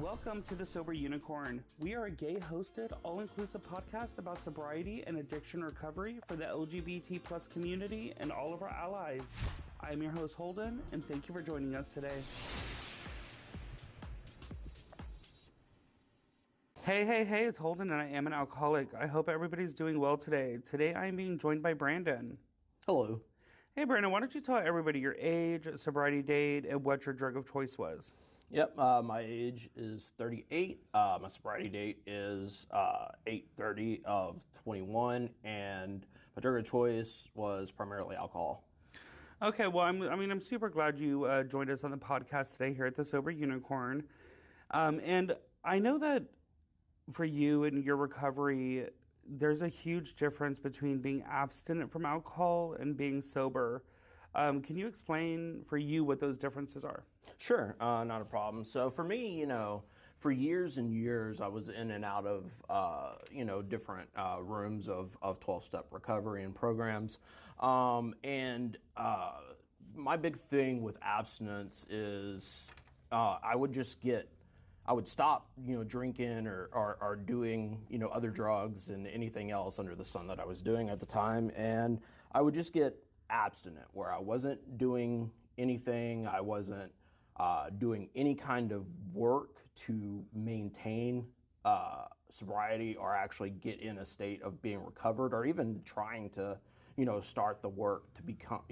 Welcome to The Sober Unicorn. We are a gay-hosted, all-inclusive podcast about sobriety and addiction recovery for the LGBT plus community and all of our allies. I am your host, Holden, and thank you for joining us today. Hey, it's Holden, and I am an alcoholic. I hope everybody's doing well today. Today, I am being joined by Brandon. Hello. Hey, Brandon, why don't you tell everybody your age, sobriety date, and what your drug of choice was? Yep, my age is 38. My sobriety date is 8/30 of 21, and my drug of choice was primarily alcohol. Okay, well, I'm super glad you joined us on the podcast today here at the Sober Unicorn. And I know that for you and your recovery, there's a huge difference between being abstinent from alcohol and being sober. Can you explain for you what those differences are? Sure, not a problem. So for me, for years and years, I was in and out of, different rooms of 12-step recovery and programs. My big thing with abstinence is I would stop, drinking or doing, other drugs and anything else under the sun that I was doing at the time. And I would just get abstinent, where I wasn't doing anything. I wasn't doing any kind of work to maintain sobriety or actually get in a state of being recovered, or even trying to, start the work to become,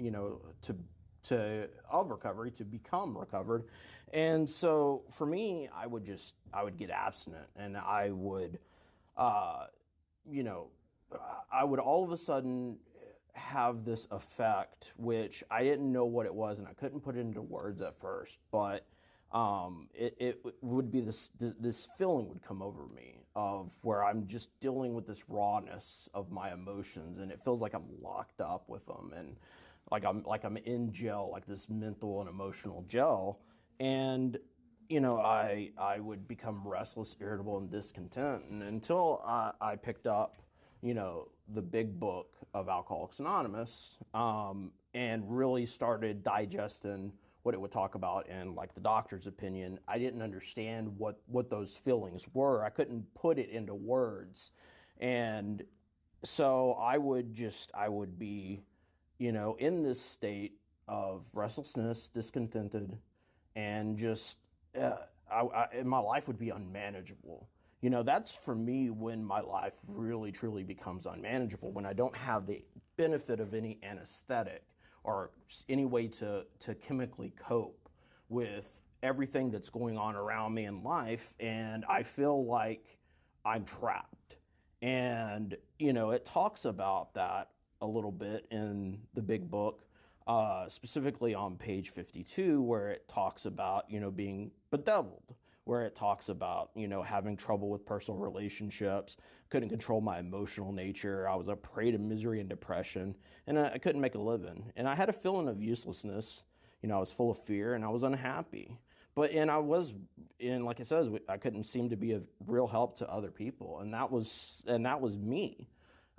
of recovery to become recovered. And so for me, I would get abstinent, and I would all of a sudden have this effect, which I didn't know what it was, and I couldn't put it into words at first, but it would be this feeling would come over me of where I'm just dealing with this rawness of my emotions, and it feels like I'm locked up with them, and like I'm in jail, like this mental and emotional jail. And I would become restless, irritable, and discontent, and until I picked up the big book of Alcoholics Anonymous, and really started digesting what it would talk about in like the doctor's opinion. I didn't understand what those feelings were. I couldn't put it into words. And so I would be, in this state of restlessness, discontented, and just, my life would be unmanageable. That's for me when my life really, truly becomes unmanageable, when I don't have the benefit of any anesthetic or any way to chemically cope with everything that's going on around me in life, and I feel like I'm trapped. And, it talks about that a little bit in the big book, specifically on page 52, where it talks about, being bedeviled, where it talks about, having trouble with personal relationships, couldn't control my emotional nature. I was a prey to misery and depression, and I couldn't make a living. And I had a feeling of uselessness. I was full of fear, and I was unhappy. Like I said, I couldn't seem to be of real help to other people. And that was me,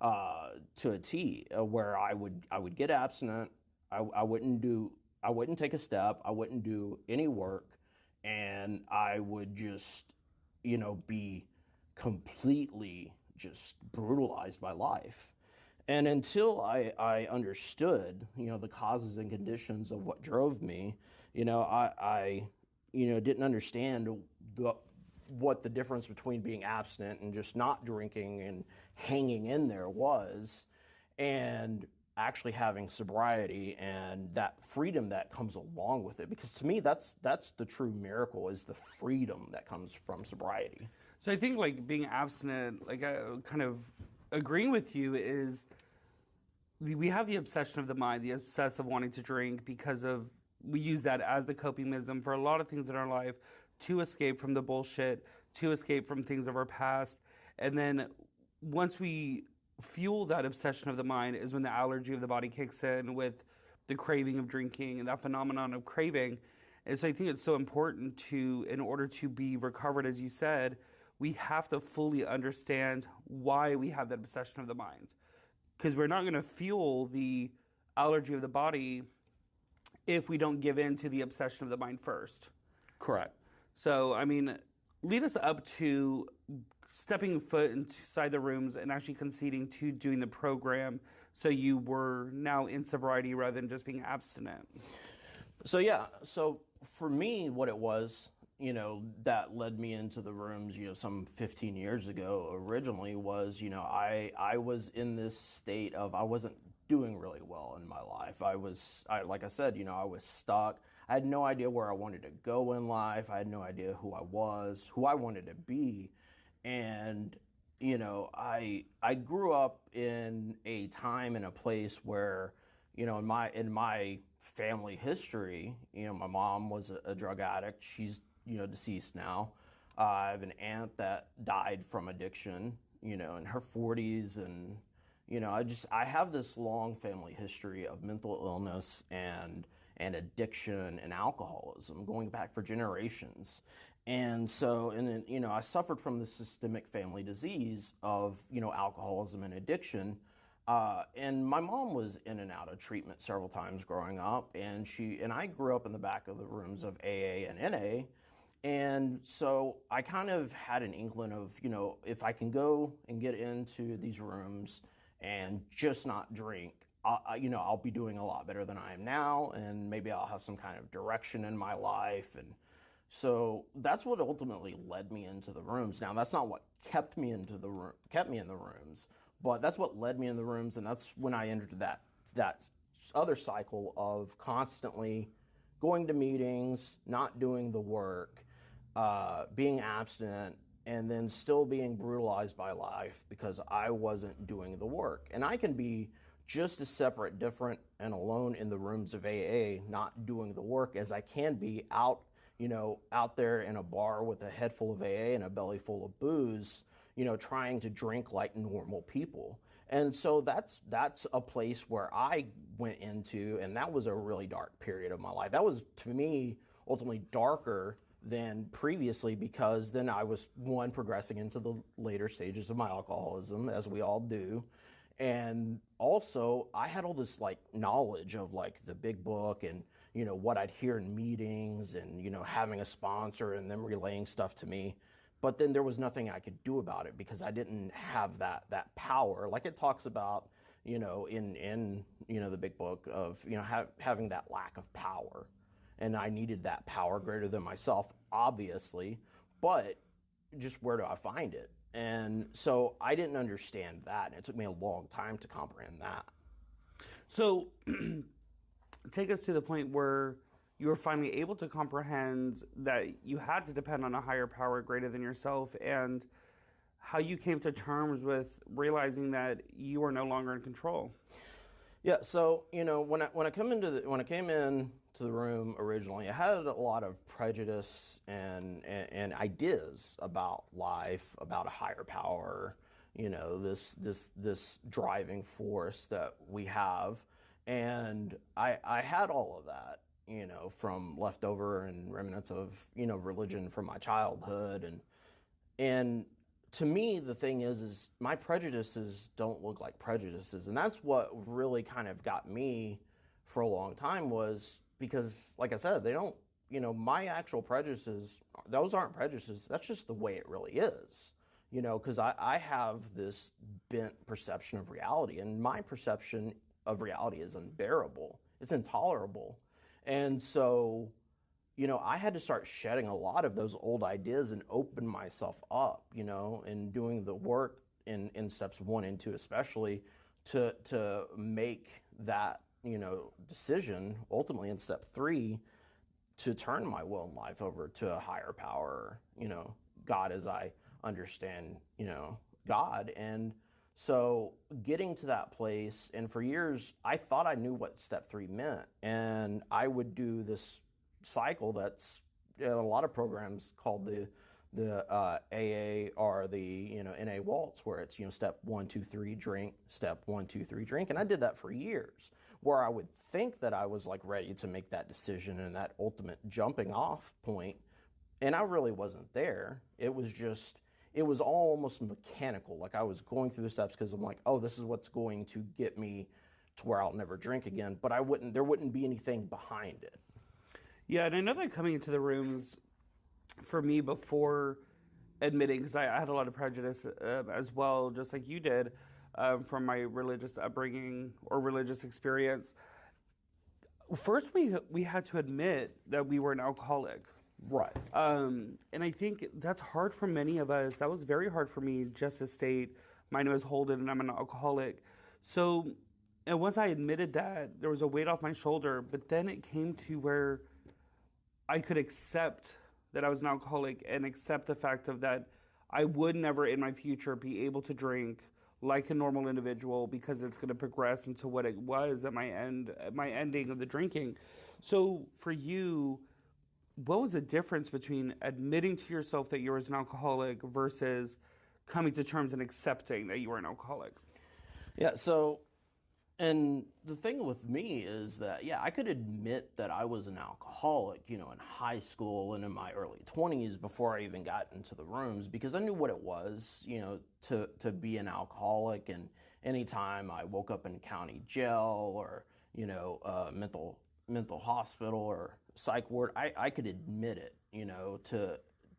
to a T, where I would get abstinent. I wouldn't take a step. I wouldn't do any work. And I would just, be completely just brutalized by life. And until I understood, the causes and conditions of what drove me, I didn't understand what the difference between being abstinent and just not drinking and hanging in there was, and actually having sobriety and that freedom that comes along with it. Because to me, that's the true miracle, is the freedom that comes from sobriety. So I think like being abstinent, like kind of agreeing with you, is we have the obsession of the mind, the obsessive wanting to drink, because we use that as the coping mechanism for a lot of things in our life, to escape from the bullshit, to escape from things of our past. And then once we fuel that obsession of the mind is when the allergy of the body kicks in with the craving of drinking and that phenomenon of craving. And so I think it's so important in order to be recovered, as you said, we have to fully understand why we have that obsession of the mind. Because we're not going to fuel the allergy of the body if we don't give in to the obsession of the mind first. Correct. So, I mean, lead us up to stepping foot inside the rooms and actually conceding to doing the program, so you were now in sobriety rather than just being abstinent. So yeah, so for me, what it was, that led me into the rooms, some 15 years ago originally was, I was in this state of, I wasn't doing really well in my life. Like I said, I was stuck. I had no idea where I wanted to go in life. I had no idea who I was, who I wanted to be. And, I grew up in a time and a place where, in my family history, my mom was a drug addict. She's, deceased now. I have an aunt that died from addiction, in her 40s. And, I have this long family history of mental illness and addiction and alcoholism going back for generations. And so, and then, I suffered from the systemic family disease of, alcoholism and addiction. And my mom was in and out of treatment several times growing up, and I grew up in the back of the rooms of AA and NA. And so I kind of had an inkling of, if I can go and get into these rooms and just not drink, I'll be doing a lot better than I am now, and maybe I'll have some kind of direction in my life. And so that's what ultimately led me into the rooms. Now, that's not what kept me in the rooms, but that's what led me in the rooms, and that's when I entered that other cycle of constantly going to meetings, not doing the work, being abstinent, and then still being brutalized by life because I wasn't doing the work. And I can be just as separate, different, and alone in the rooms of AA, not doing the work, as I can be out there in a bar with a head full of AA and a belly full of booze, trying to drink like normal people. And so that's a place where I went into, and that was a really dark period of my life. That was, to me, ultimately darker than previously, because then I was, one, progressing into the later stages of my alcoholism, as we all do. And also, I had all this knowledge of the big book and, what I'd hear in meetings and, having a sponsor and them relaying stuff to me. But then there was nothing I could do about it because I didn't have that power. Like it talks about, in the big book of, having that lack of power. And I needed that power greater than myself, obviously, but just where do I find it? And so I didn't understand that, and it took me a long time to comprehend that. So take us to the point where you were finally able to comprehend that you had to depend on a higher power greater than yourself, and how you came to terms with realizing that you are no longer in control. Yeah, so when I came in to the room originally, I had a lot of prejudice and ideas about life, about a higher power, this driving force that we have, and I had all of that, from leftover and remnants of religion from my childhood, and to me, the thing is my prejudices don't look like prejudices. And that's what really kind of got me for a long time, was because, like I said, they don't, my actual prejudices, those aren't prejudices. That's just the way it really is, because I have this bent perception of reality, and my perception of reality is unbearable. It's intolerable. And so, I had to start shedding a lot of those old ideas and open myself up, and doing the work in steps 1 and 2, especially to make that, decision ultimately in step 3 to turn my will and life over to a higher power, God as I understand, God. And so getting to that place, and for years, I thought I knew what step 3 meant. And I would do this cycle that's in a lot of programs called the AA or the NA waltz, where it's step 1, 2, 3 drink, step 1, 2, 3 drink, and I did that for years, where I would think that I was ready to make that decision and that ultimate jumping off point, and I really wasn't there. It was all almost mechanical, like I was going through the steps because I'm like, oh, this is what's going to get me to where I'll never drink again, but there wouldn't be anything behind it. Yeah, and I know that coming into the rooms, for me, before admitting, because I had a lot of prejudice as well, just like you did, from my religious upbringing or religious experience. First, we had to admit that we were an alcoholic. Right. And I think that's hard for many of us. That was very hard for me just to state, my name is Holden and I'm an alcoholic. So, and once I admitted that, there was a weight off my shoulder, but then it came to where I could accept that I was an alcoholic and accept the fact of that I would never in my future be able to drink like a normal individual because it's going to progress into what it was at my ending of the drinking. So for you, what was the difference between admitting to yourself that you were an alcoholic versus coming to terms and accepting that you were an alcoholic? Yeah, so, and the thing with me is that, yeah, I could admit that I was an alcoholic, in high school and in my early 20s before I even got into the rooms because I knew what it was, to be an alcoholic. And anytime I woke up in county jail or, mental hospital or psych ward, I could admit it,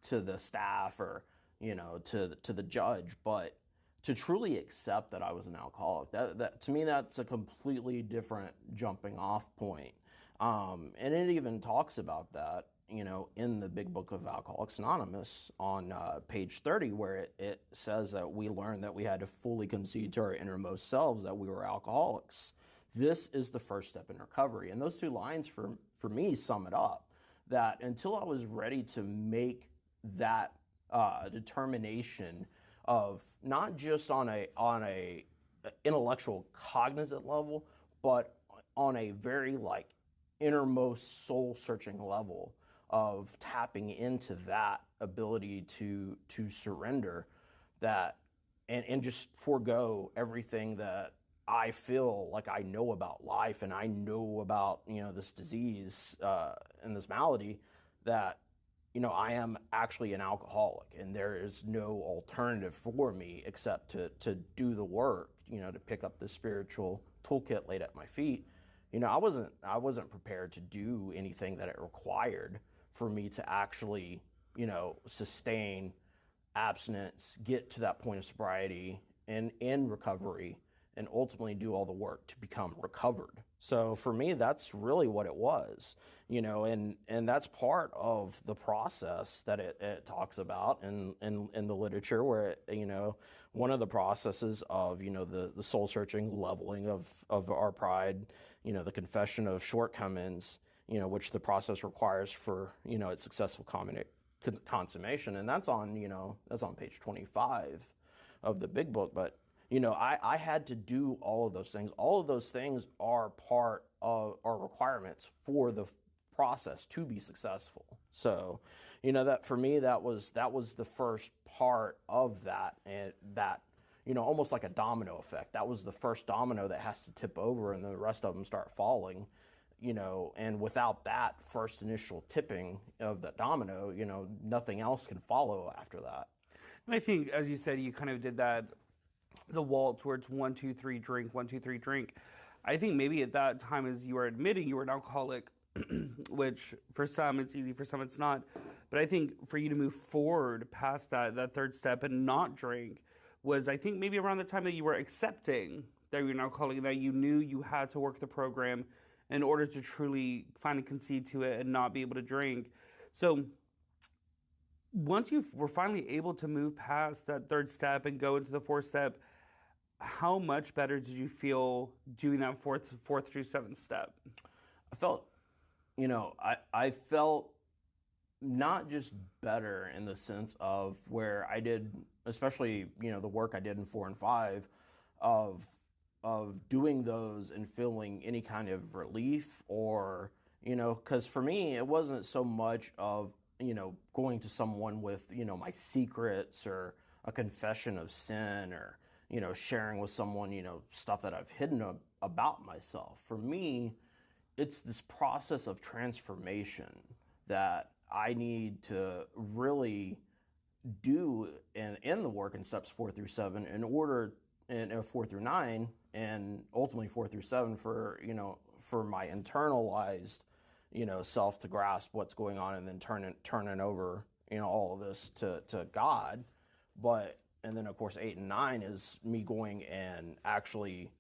to the staff or, to the judge. But to truly accept that I was an alcoholic, that to me, that's a completely different jumping off point. And it even talks about that, in the big book of Alcoholics Anonymous on page 30, where it says that we learned that we had to fully concede to our innermost selves that we were alcoholics. This is the first step in recovery. And those two lines for me sum it up, that until I was ready to make that determination of not just on a intellectual cognizant level, but on a very innermost soul searching level of tapping into that ability to surrender that and just forego everything that I feel like I know about life and I know about this disease and this malady, that I am actually an alcoholic and there is no alternative for me except to do the work, to pick up the spiritual toolkit laid at my feet. I wasn't prepared to do anything that it required for me to actually, sustain abstinence, get to that point of sobriety and in recovery, and ultimately do all the work to become recovered. So for me, that's really what it was, and that's part of the process that it talks about in the literature, where one of the processes of the soul searching, leveling of our pride, the confession of shortcomings, which the process requires for its successful consummation, and that's on page 25 of the big book. But I had to do all of those things. All of those things are part of our requirements for the process to be successful. So, that for me, that was the first part of that, and that, almost like a domino effect. That was the first domino that has to tip over, and the rest of them start falling. And without that first initial tipping of that domino, nothing else can follow after that. And I think, as you said, you kind of did that, the wall towards 1, 2, 3, drink, 1, 2, 3, drink. I think maybe at that time, as you were admitting you were an alcoholic, which for some it's easy, for some it's not. But I think for you to move forward past that third step and not drink was, I think, maybe around the time that you were accepting that you were an alcoholic, that you knew you had to work the program in order to truly finally concede to it and not be able to drink. So once you were finally able to move past that third step and go into the fourth step, how much better did you feel doing that fourth through seventh step? I felt, I felt not just better in the sense of where I did, especially, the work I did in 4 and 5 of doing those and feeling any kind of relief, or, because for me, it wasn't so much of, going to someone with, my secrets or a confession of sin, or, sharing with someone, stuff that I've hidden about myself. For me, it's this process of transformation that I need to really do in the work in steps 4 through 7 in order, and 4 through 9, and ultimately 4 through 7 for, for my internalized, self to grasp what's going on, and then turn it over all of this to God. And then of course 8 and 9 is me going and actually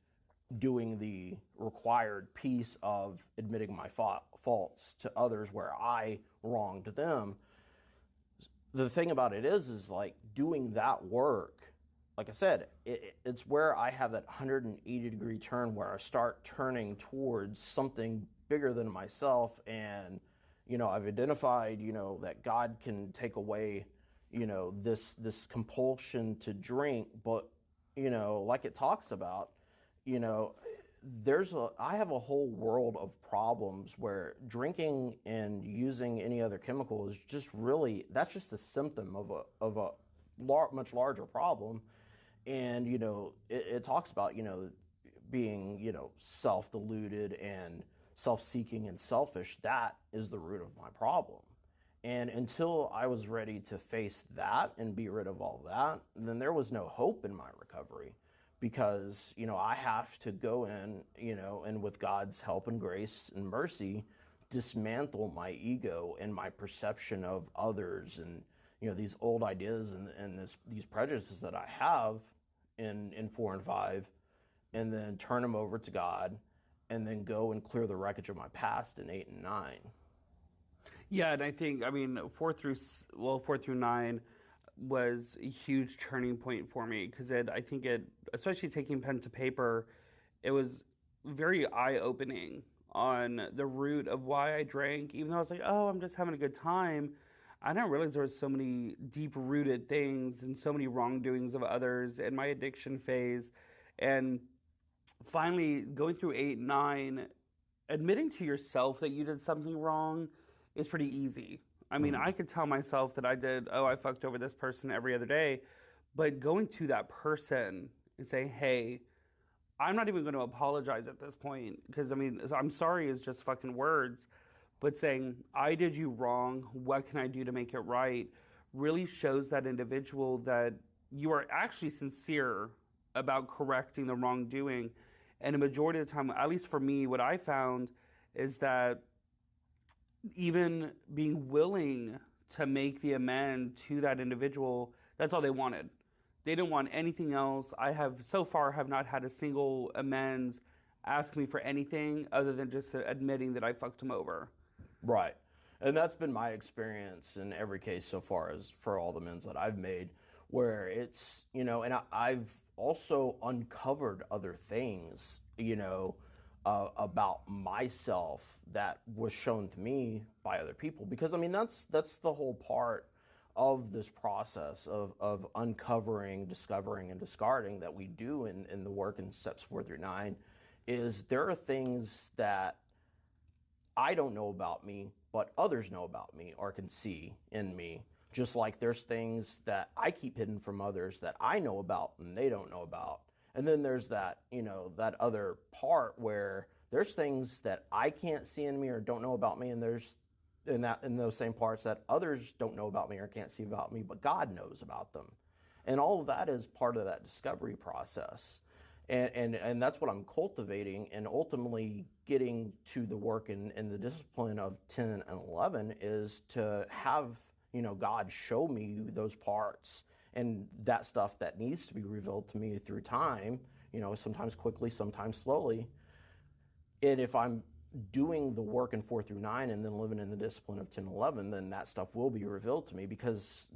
doing the required piece of admitting my faults to others where I wronged them. The thing about it is like doing that work, like I said, it's where I have that 180-degree turn where I start turning towards something bigger than myself. And, I've identified, that God can take away, this compulsion to drink. But, like it talks about, you know, I have a whole world of problems where drinking and using any other chemical is just really, that's just a symptom of a much larger problem. And, it talks about, being, self-deluded and self-seeking and selfish. That is the root of my problem. And until I was ready to face that and be rid of all that, then there was no hope in my recovery. Because, I have to go in, and with God's help and grace and mercy, dismantle my ego and my perception of others and, these old ideas and these prejudices that I have in 4 and 5, and then turn them over to God, and then go and clear the wreckage of my past in 8 and 9. Yeah, and I think, 4 through 9 was a huge turning point for me because I think especially taking pen to paper, it was very eye-opening on the root of why I drank. Even though I was like, oh, I'm just having a good time, I didn't realize there was so many deep-rooted things and so many wrongdoings of others in my addiction phase. And finally, going through 8, 9, admitting to yourself that you did something wrong is pretty easy. I could tell myself that I fucked over this person every other day, but going to that person and saying, hey, I'm not even going to apologize at this point because, I'm sorry is just fucking words, but saying, I did you wrong, what can I do to make it right, really shows that individual that you are actually sincere about correcting the wrongdoing. And a majority of the time, at least for me, what I found is that even being willing to make the amend to that individual, that's all they wanted. They didn't want anything else. I have so far have not had a single amends ask me for anything other than just admitting that I fucked him over. Right. And that's been my experience in every case so far, as for all the amends that I've made, where it's, and I've also uncovered other things, about myself that was shown to me by other people. Because that's the whole part of this process of uncovering, discovering, and discarding that we do in the work in steps 4 through 9, is there are things that I don't know about me, but others know about me or can see in me. Just like there's things that I keep hidden from others that I know about and they don't know about. And then there's that, that other part where there's things that I can't see in me or don't know about me, and there's in those same parts that others don't know about me or can't see about me, but God knows about them. And all of that is part of that discovery process. And that's what I'm cultivating, and ultimately getting to the work in the discipline of 10 and 11 is to have, God show me those parts and that stuff that needs to be revealed to me through time, sometimes quickly, sometimes slowly. And if I'm doing the work in 4 through 9 and then living in the discipline of 10 and 11, then that stuff will be revealed to me because,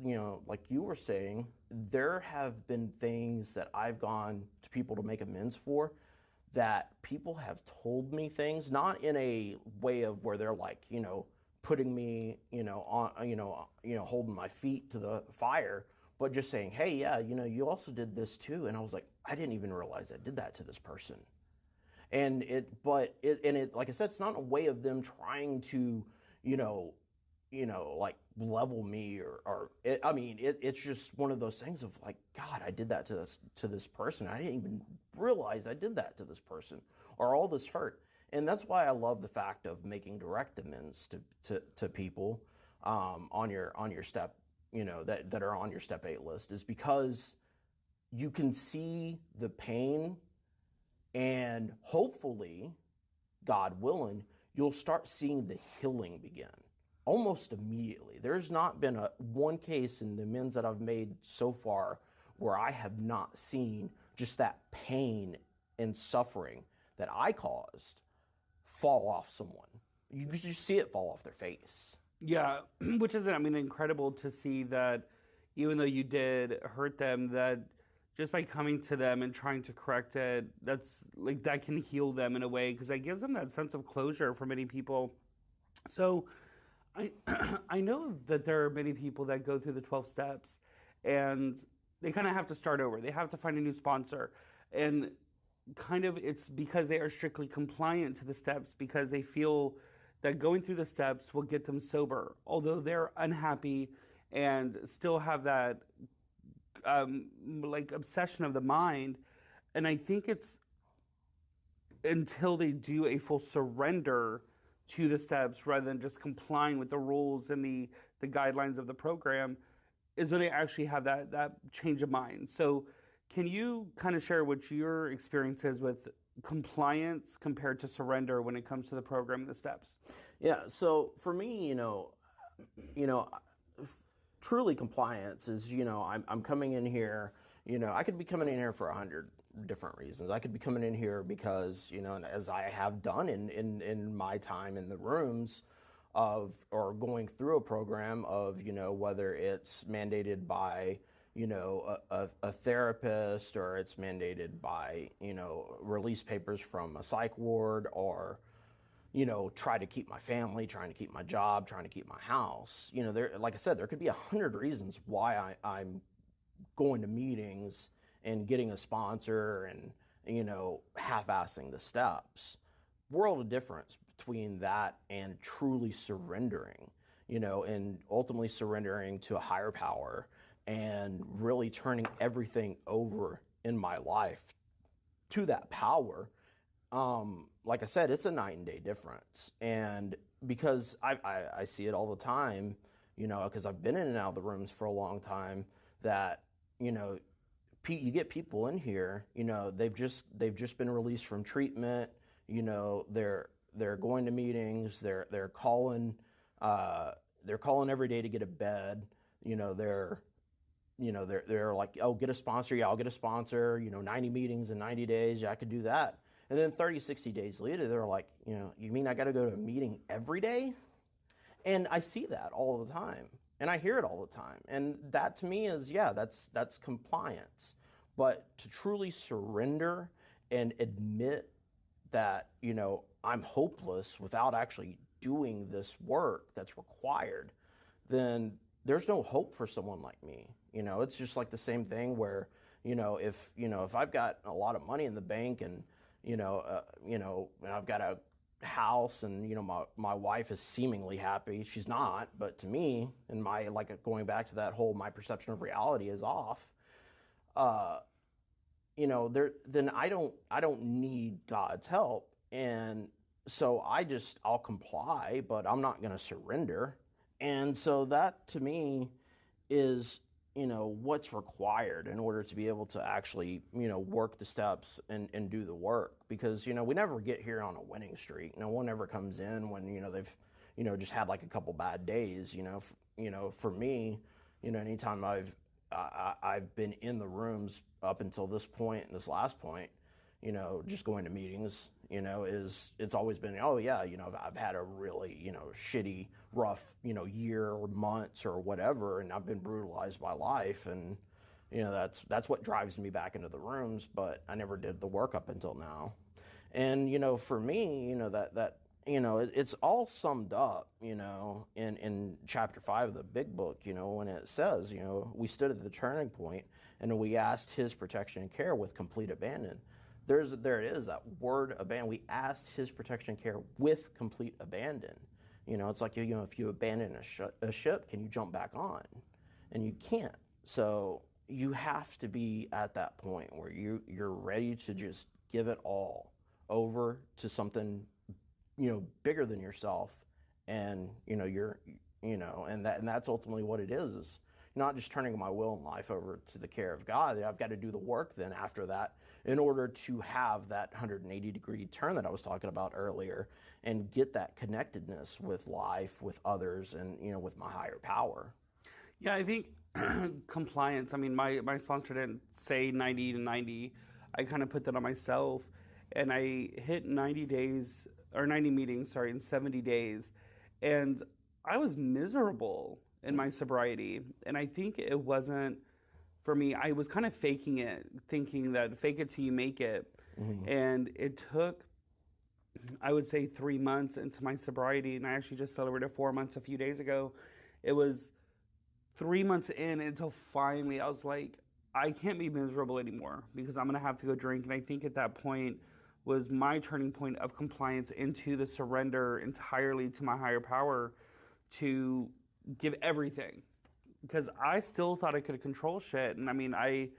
like you were saying, there have been things that I've gone to people to make amends for that people have told me things, not in a way of where they're like, putting me, on, holding my feet to the fire, but just saying, hey, yeah, you also did this too. And I was like, I didn't even realize I did that to this person. And like I said, it's not a way of them trying to, like level me it's just one of those things of like, God, I did that to this person. I didn't even realize I did that to this person, or all this hurt. And that's why I love the fact of making direct amends to people on your step, that are on your step 8 list, is because you can see the pain, and hopefully, God willing, you'll start seeing the healing begin. almost immediately. There's not been one case in the amends that I've made so far where I have not seen just that pain and suffering that I caused fall off someone. You just see it fall off their face. Yeah, which is, I mean, incredible to see that even though you did hurt them, that just by coming to them and trying to correct it, that's like that can heal them in a way because that gives them that sense of closure for many people. So I I know that there are many people that go through the 12 steps and they kind of have to start over. They have to find a new sponsor. And kind of it's because they are strictly compliant to the steps because they feel that going through the steps will get them sober, although they're unhappy and still have that like obsession of the mind. And I think it's until they do a full surrender to the steps rather than just complying with the rules and the guidelines of the program is when they actually have that change of mind. So can you kind of share what your experience is with compliance compared to surrender when it comes to the program and the steps? Yeah. So for me, you know, truly compliance is, I'm coming in here, I could be coming in here for 100 different reasons. I could be coming in here because, and as I have done in my time in the rooms or going through a program of, whether it's mandated by, a therapist or it's mandated by, release papers from a psych ward or, try to keep my family, trying to keep my job, trying to keep my house. There, like I said, there could be 100 reasons why I'm going to meetings and getting a sponsor and, half-assing the steps. World of difference between that and truly surrendering, and ultimately surrendering to a higher power and really turning everything over in my life to that power. Like I said, it's a night and day difference. And because I see it all the time, because I've been in and out of the rooms for a long time, that, you get people in here, they've just been released from treatment, they're going to meetings, they're calling every day to get a bed, they're like, oh, get a sponsor. Yeah, I'll get a sponsor, 90 meetings in 90 days. Yeah, I could do that. And then 30, 60 days later, they're like, you mean I got to go to a meeting every day? And I see that all the time. And I hear it all the time. And that to me is, yeah, that's compliance. But to truly surrender and admit that, I'm hopeless without actually doing this work that's required, then there's no hope for someone like me. It's just like the same thing where, if I've got a lot of money in the bank and, and I've got a house and, my wife is seemingly happy. She's not, but to me, and going back to that whole, my perception of reality is off. Then I don't need God's help. And so I'll comply, but I'm not going to surrender. And so that to me is, what's required in order to be able to actually, work the steps and do the work. Because, we never get here on a winning streak. No one ever comes in when, they've, just had like a couple bad days, for me, anytime I've been in the rooms up until this point and this last point, just going to meetings, it's always been, oh yeah, I've had a really, shitty, rough, year or months or whatever, and I've been brutalized by life, and, that's what drives me back into the rooms, but I never did the work up until now. And, for me, it's all summed up, in chapter 5 of the big book, when it says, we stood at the turning point and we asked his protection and care with complete abandon. There it is, that word abandon. We asked his protection and care with complete abandon. It's like, if you abandon a ship, can you jump back on? And you can't. So you have to be at that point where you're ready to just give it all over to something, bigger than yourself. And, and that's ultimately what it is not just turning my will and life over to the care of God. I've got to do the work then after that in order to have that 180-degree turn that I was talking about earlier and get that connectedness with life, with others, and, with my higher power. Yeah, I think compliance. I mean, my sponsor didn't say 90 to 90. I kind of put that on myself, and I hit 90 days or 90 meetings, sorry, in 70 days, and I was miserable in my sobriety. And I think it wasn't for me. I was kind of faking it, thinking that fake it till you make it. And it took, I would say, 3 months into my sobriety, and I actually just celebrated 4 months a few days ago. It was 3 months in until finally I was like, I can't be miserable anymore because I'm going to have to go drink. And I think at that point was my turning point of compliance into the surrender entirely to my higher power to give everything. Because I still thought I could control shit. And I mean, I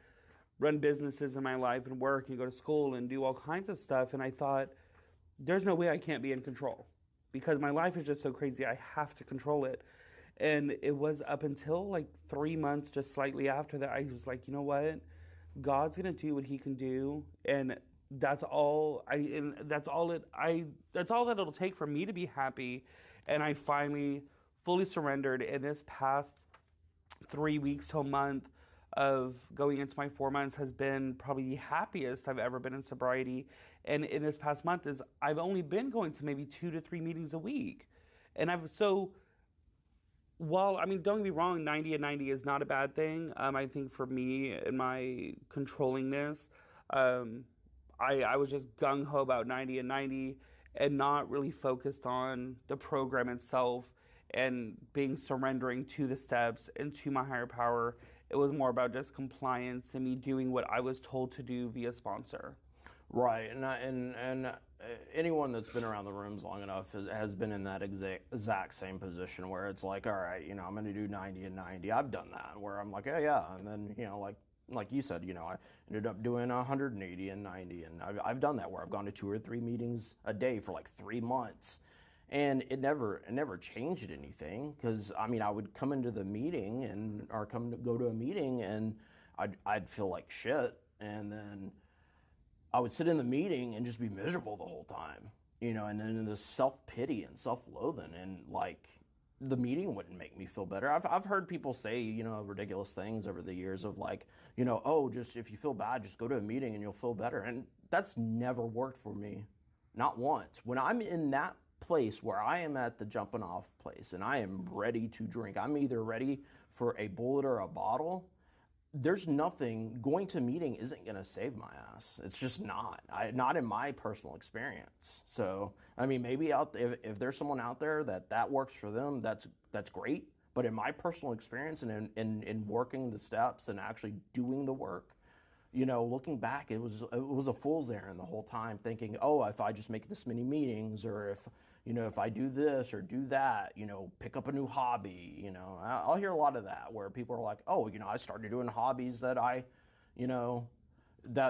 run businesses in my life and work and go to school and do all kinds of stuff. And I thought, there's no way I can't be in control because my life is just so crazy. I have to control it. And it was up until like 3 months, just slightly after that, I was like, you know what? God's gonna do what He can do, and that's all. That's all that it'll take for me to be happy. And I finally fully surrendered. And this past 3 weeks to a month of going into my 4 months has been probably the happiest I've ever been in sobriety. And in this past month I've only been going to maybe 2 to 3 meetings a week, and well, I mean, don't get me wrong, 90 and 90 is not a bad thing. I think for me and my controllingness, I was just gung-ho about 90 and 90 and not really focused on the program itself and being surrendering to the steps and to my higher power. It was more about just compliance and me doing what I was told to do via sponsor. Right, and anyone that's been around the rooms long enough has been in that exact same position where it's like, all right, I'm going to do 90 and 90. I've done that where I'm like, yeah, and then like you said, I ended up doing 180 and 90, and I've done that where I've gone to 2 or 3 meetings a day for like 3 months, and it never changed anything because I mean I would come into the meeting or go to a meeting and I'd feel like shit, and then I would sit in the meeting and just be miserable the whole time, and then this self-pity and self-loathing, and like the meeting wouldn't make me feel better. I've heard people say, ridiculous things over the years of like, oh, just if you feel bad, just go to a meeting and you'll feel better. And that's never worked for me. Not once. When I'm in that place where I am at the jumping off place and I am ready to drink, I'm either ready for a bullet or a bottle, there's nothing, going to a meeting isn't going to save my ass. It's just not in my personal experience. So, I mean, maybe if there's someone out there that works for them, that's great. But in my personal experience and in working the steps and actually doing the work, looking back, it was a fool's errand the whole time, thinking, oh, if I just make this many meetings, or if I do this or do that, pick up a new hobby, I'll hear a lot of that where people are like, oh, I started doing hobbies that I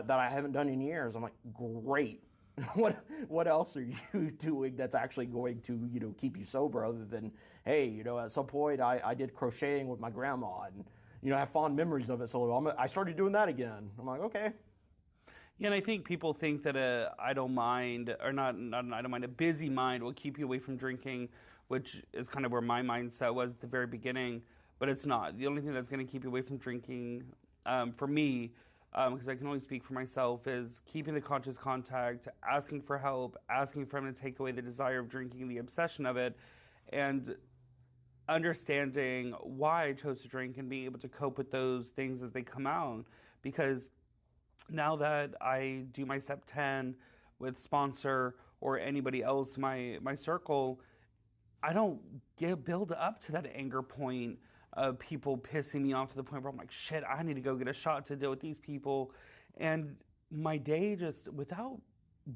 haven't done in years. I'm like, great. What else are you doing that's actually going to keep you sober other than, hey, at some point I did crocheting with my grandma and I have fond memories of it, so I started doing that again. I'm like, okay. Yeah, and I think people think that a idle mind, or not an idle mind, a busy mind will keep you away from drinking, which is kind of where my mindset was at the very beginning, but it's not. The only thing that's going to keep you away from drinking, for me, because I can only speak for myself, is keeping the conscious contact, asking for help, asking for him to take away the desire of drinking, the obsession of it, and understanding why I chose to drink and being able to cope with those things as they come out. Because now that I do my step 10 with sponsor or anybody else my circle, I don't build up to that anger point of people pissing me off to the point where I'm like, shit, I need to go get a shot to deal with these people. And my day, just without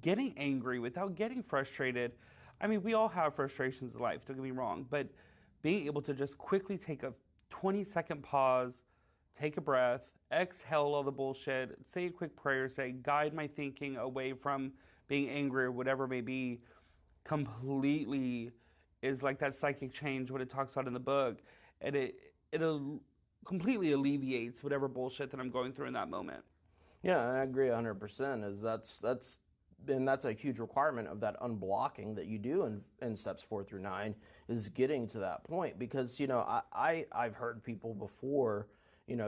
getting angry, without getting frustrated, I mean, we all have frustrations in life, don't get me wrong, but being able to just quickly take a 20-second pause, take a breath, exhale all the bullshit, say a quick prayer, say, guide my thinking away from being angry or whatever it may be, completely is like that psychic change, what it talks about in the book. And it'll completely alleviates whatever bullshit that I'm going through in that moment. Yeah, I agree 100%. And that's a huge requirement of that unblocking that you do in steps 4 through 9 is getting to that point. Because, I've heard people before,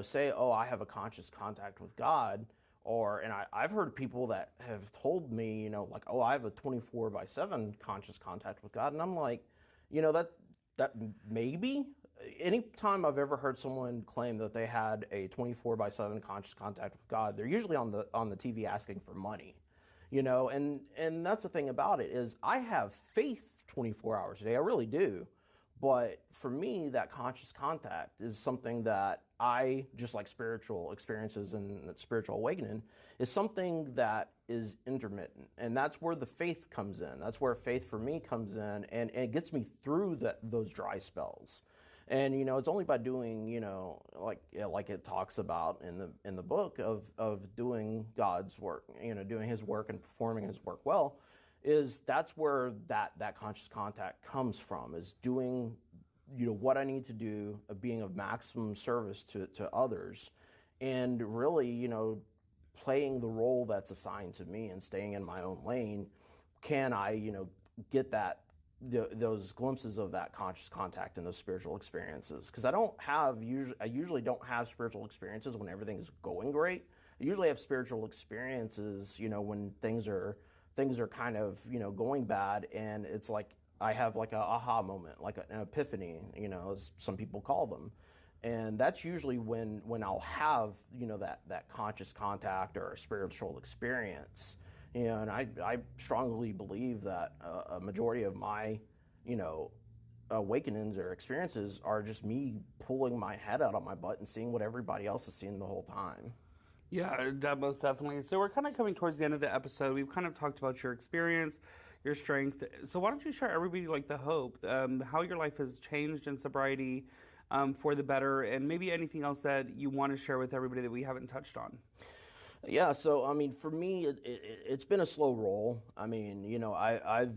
say, oh, I have a conscious contact with God. I've heard people that have told me, like, oh, I have a 24/7 conscious contact with God. And I'm like, that maybe. Anytime I've ever heard someone claim that they had a 24/7 conscious contact with God, they're usually on the TV asking for money, and that's the thing about it is I have faith 24 hours a day. I really do. But for me, that conscious contact is something that I, just like spiritual experiences and spiritual awakening, is something that is intermittent. And that's where the faith comes in. That's where faith for me comes in, and it gets me through those dry spells. And it's only by doing, like it talks about in the book of doing God's work, doing His work and performing His work well, that's where that conscious contact comes from, is doing what I need to do, of being of maximum service to others, and really playing the role that's assigned to me and staying in my own lane. Can I get those glimpses of that conscious contact and those spiritual experiences? Because I usually don't have spiritual experiences when everything's going great. I usually have spiritual experiences when things are kind of going bad, and it's like I have like a aha moment, like an epiphany, as some people call them. And that's usually when I'll have that conscious contact or a spiritual experience. And I strongly believe that a majority of my awakenings or experiences are just me pulling my head out of my butt and seeing what everybody else is seeing the whole time. Yeah, that most definitely. So we're kind of coming towards the end of the episode. We've kind of talked about your experience, your strength. So why don't you share everybody like the hope, how your life has changed in sobriety for the better, and maybe anything else that you want to share with everybody that we haven't touched on. Yeah, so I mean, for me, it's been a slow roll. I mean, I've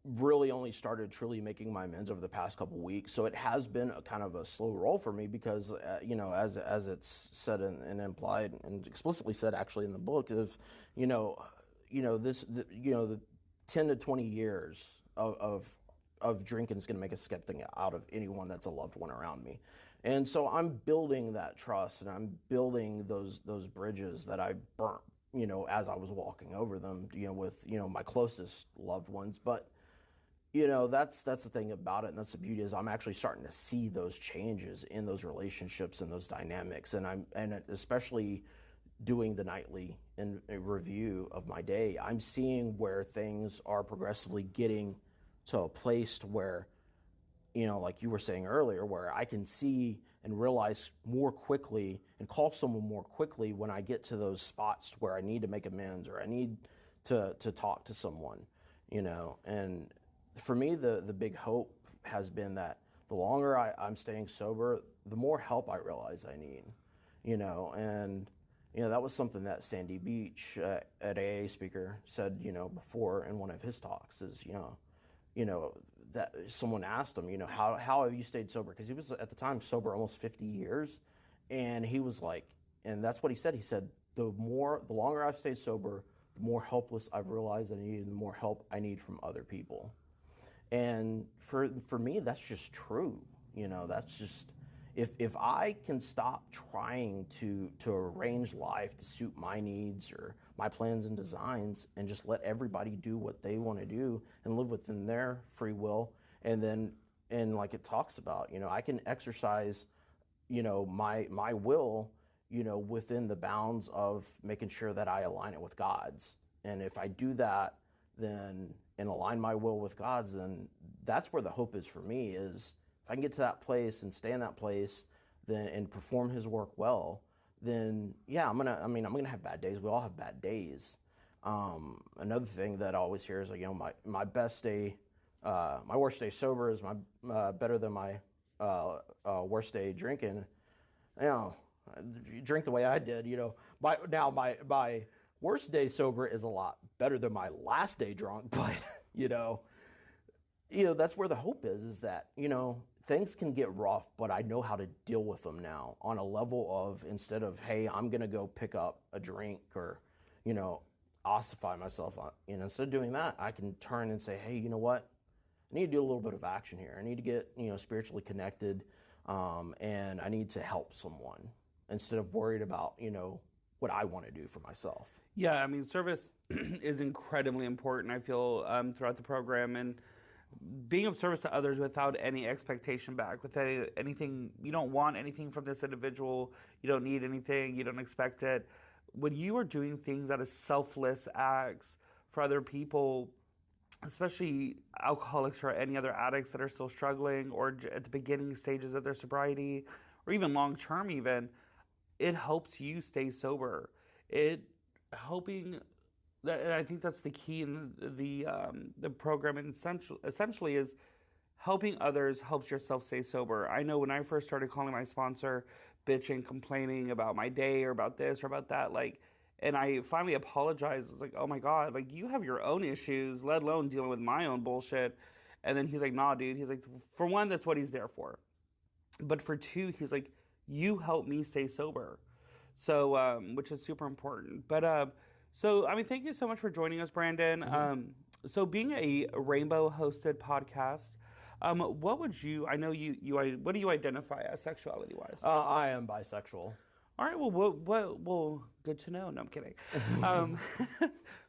really only started truly making my amends over the past couple weeks, so it has been a kind of a slow roll for me because, as it's said and implied and explicitly said actually in the book, of the 10 to 20 years of drinking is going to make a skeptic out of anyone that's a loved one around me. And so I'm building that trust, and I'm building those bridges that I burnt, as I was walking over them, with, my closest loved ones. But, that's the thing about it, and that's the beauty, is I'm actually starting to see those changes in those relationships and those dynamics. And especially doing the nightly review of my day, I'm seeing where things are progressively getting to a place to where, like you were saying earlier, where I can see and realize more quickly and call someone more quickly when I get to those spots where I need to make amends or I need to talk to someone, And for me, the big hope has been that the longer I'm staying sober, the more help I realize I need, And that was something that Sandy Beach, at AA speaker, said, before in one of his talks, is, that someone asked him, how have you stayed sober? Because he was at the time sober almost 50 years. And he was like, and that's what he said. He said, the longer I've stayed sober, the more helpless I've realized I need, and the more help I need from other people. And for me, that's just true. That's just, if I can stop trying to arrange life to suit my needs or my plans and designs, and just let everybody do what they want to do and live within their free will, and like it talks about, I can exercise, my will, within the bounds of making sure that I align it with God's. And if I do that, then, and align my will with God's, then that's where the hope is for me, is if I can get to that place and stay in that place, then, and perform His work well, then yeah, I'm gonna have bad days. We all have bad days. Another thing that I always hear is like, my best day, my worst day sober is my better than my worst day drinking. You drink the way I did. My worst day sober is a lot better than my last day drunk, but that's where the hope is that, things can get rough, but I know how to deal with them now on a level of, instead of, hey, I'm going to go pick up a drink or, ossify myself. Instead of doing that, I can turn and say, hey, you know what? I need to do a little bit of action here. I need to get, spiritually connected, and I need to help someone instead of worried about, what I want to do for myself. Yeah, I mean, service is incredibly important, I feel, throughout the program. And being of service to others without any expectation back, with anything, you don't want anything from this individual, you don't need anything, you don't expect it. When you are doing things out of selfless acts for other people, especially alcoholics or any other addicts that are still struggling or at the beginning stages of their sobriety, or even long term even, it helps you stay sober. And I think that's the key in the program. And essentially is helping others helps yourself stay sober. I know when I first started calling my sponsor, bitching, complaining about my day or about this or about that, and I finally apologized. I was like, oh my God, you have your own issues, let alone dealing with my own bullshit. And then he's like, nah, dude. He's like, for one, that's what he's there for. But for two, he's like, you help me stay sober. So, which is super important. But, so, I mean, thank you so much for joining us, Brandon. Mm-hmm. So being a Rainbow hosted podcast, what would you, I know what do you identify as sexuality wise? I am bisexual. All right, well, good to know. No, I'm kidding.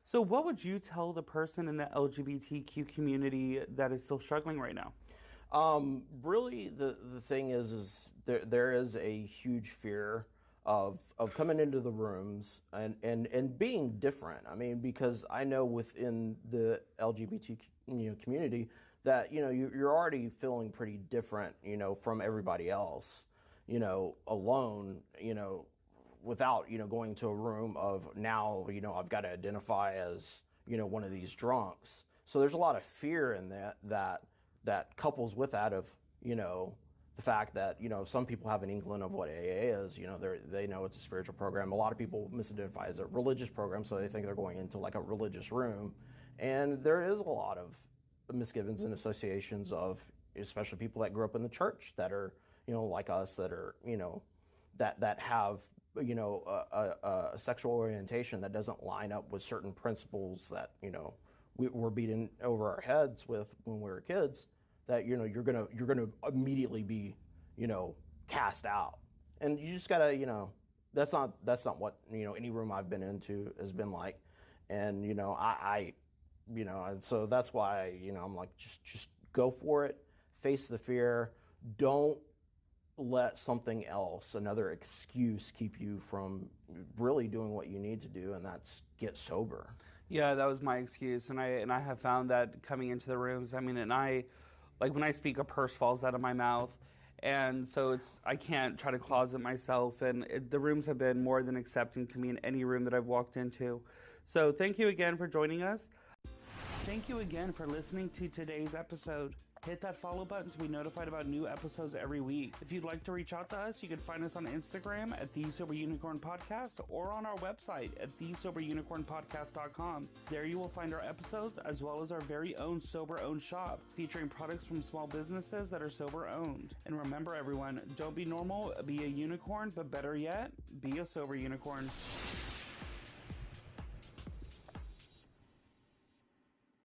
So what would you tell the person in the LGBTQ community that is still struggling right now? Really, the thing is there is a huge fear of coming into the rooms and being different. I mean, because I know within the LGBT community that you're already feeling pretty different from everybody else alone without going to a room of now I've got to identify as one of these drunks. So there's a lot of fear in that couples with that of the fact that some people have an inkling of what AA is. They know it's a spiritual program. A lot of people misidentify as a religious program, so they think they're going into like a religious room. And there is a lot of misgivings and associations of, especially people that grew up in the church that are like us, that are that have a sexual orientation that doesn't line up with certain principles that we're beaten over our heads with when we were kids. That you're gonna immediately be cast out, and you just gotta that's not what any room I've been into has been like, and I and so that's why I'm like just go for it, face the fear, don't let something else, another excuse, keep you from really doing what you need to do, and that's get sober. Yeah, that was my excuse, and I have found that coming into the rooms, I mean, and when I speak, a purse falls out of my mouth, and so I can't try to closet myself, and the rooms have been more than accepting to me in any room that I've walked into. So thank you again for joining us. Thank you again for listening to today's episode. Hit that follow button to be notified about new episodes every week. If you'd like to reach out to us, you can find us on Instagram at The Sober Unicorn Podcast or on our website at thesoberunicornpodcast.com. There you will find our episodes as well as our very own sober-owned shop featuring products from small businesses that are sober-owned. And remember everyone, don't be normal, be a unicorn, but better yet, be a sober unicorn.